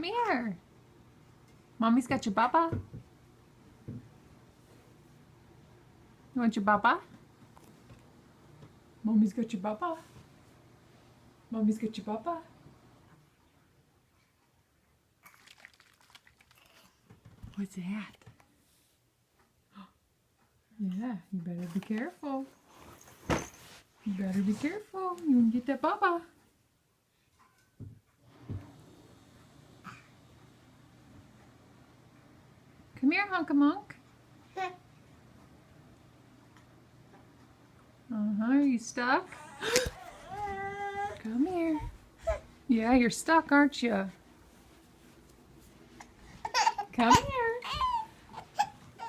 Come here. Mommy's got your baba. You want your baba? Mommy's got your baba. Mommy's got your baba. What's that? Yeah, you better be careful. You better be careful. You can get that baba. Come here, Hunk-a-Monk. Are you stuck? Come here. Yeah, you're stuck, aren't you? Come here.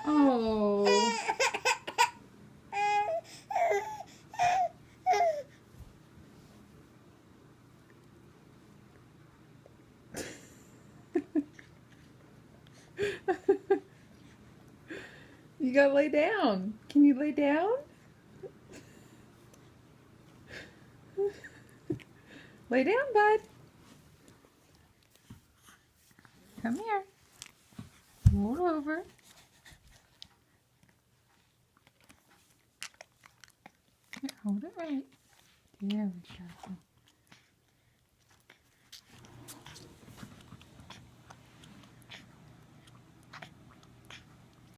Oh. You gotta lay down. Can you lay down? Lay down, bud. Come here. Roll over. Here, hold it right. There we go.